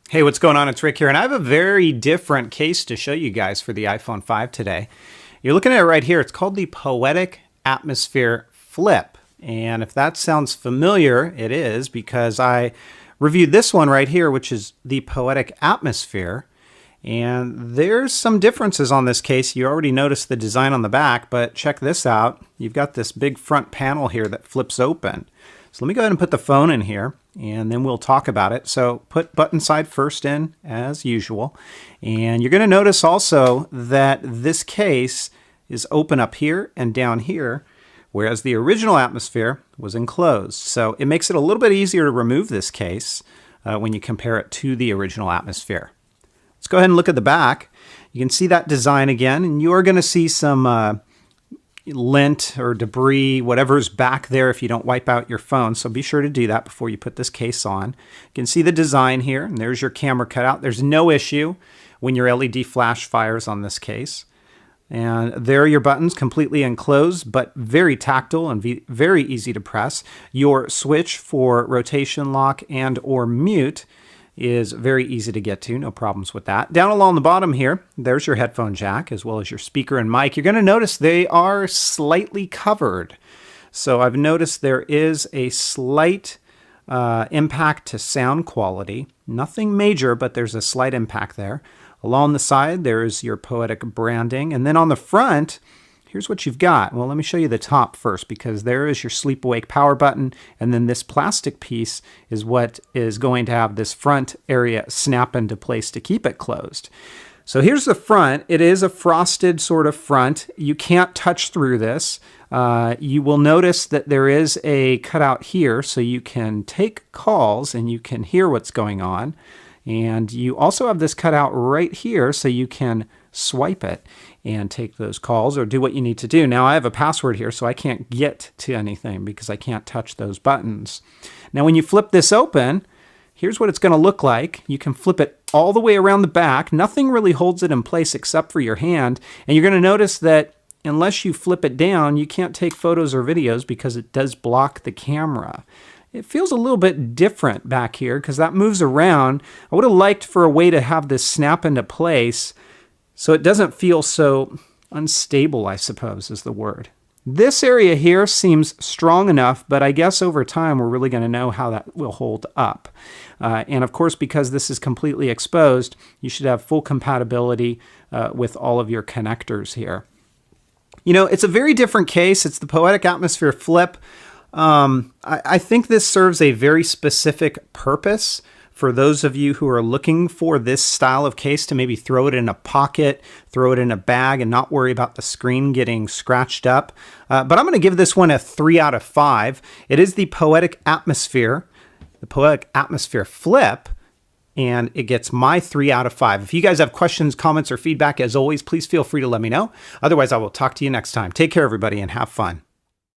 Hey, what's going on? It's Rick here, and I have a very different case to show you guys for the iPhone 5 today. You're looking at it right here. It's called the Poetic Atmosphere Flip. And if that sounds familiar, it is, because I reviewed this one right here, which is the Poetic Atmosphere. And there's some differences on this case. You already noticed the design on the back, but check this out. You've got this big front panel here that flips open. So let me go ahead and put the phone in here, and then we'll talk about it. So put button side first in, as usual. And you're going to notice also that this case is open up here and down here, whereas the original Atmosphere was enclosed. So it makes it a little bit easier to remove this case when you compare it to the original Atmosphere. Let's go ahead and look at the back. You can see that design again, and you are going to see some lint or debris, whatever's back there if you don't wipe out your phone. So be sure to do that before you put this case on. You can see the design here, and there's your camera cutout. There's no issue when your LED flash fires on this case. And there are your buttons, completely enclosed, but very tactile and very easy to press. Your switch for rotation lock and or mute is very easy to get to, no problems with that. Down along the bottom here, there's your headphone jack, as well as your speaker and mic. You're going to notice they are slightly covered. So I've noticed there is a slight impact to sound quality. Nothing major, but there's a slight impact there. Along the side, there is your Poetic branding. And then on the front, here's what you've got. Well, let me show you the top first, because there is your sleep awake power button, and then this plastic piece is what is going to have this front area snap into place to keep it closed. So here's the front. It is a frosted sort of front. You can't touch through this. You will notice that there is a cutout here, so you can take calls and you can hear what's going on. And you also have this cutout right here, so you can swipe it and take those calls or do what you need to do. Now I have a password here, so I can't get to anything because I can't touch those buttons. Now when you flip this open, here's what it's going to look like. You can flip it all the way around the back. Nothing really holds it in place except for your hand. And you're going to notice that unless you flip it down, you can't take photos or videos because it does block the camera. It feels a little bit different back here because that moves around. I would have liked for a way to have this snap into place so it doesn't feel so unstable, I suppose is the word. This area here seems strong enough, but I guess over time we're really going to know how that will hold up. And of course, because this is completely exposed, you should have full compatibility with all of your connectors here. You know, it's a very different case. It's the Poetic Atmosphere Flip. I think this serves a very specific purpose for those of you who are looking for this style of case to maybe throw it in a pocket, throw it in a bag, and not worry about the screen getting scratched up. But I'm going to give this one a 3 out of 5. It is the Poetic Atmosphere Flip, and it gets my 3 out of 5. If you guys have questions, comments, or feedback, as always, please feel free to let me know. Otherwise, I will talk to you next time. Take care, everybody, and have fun.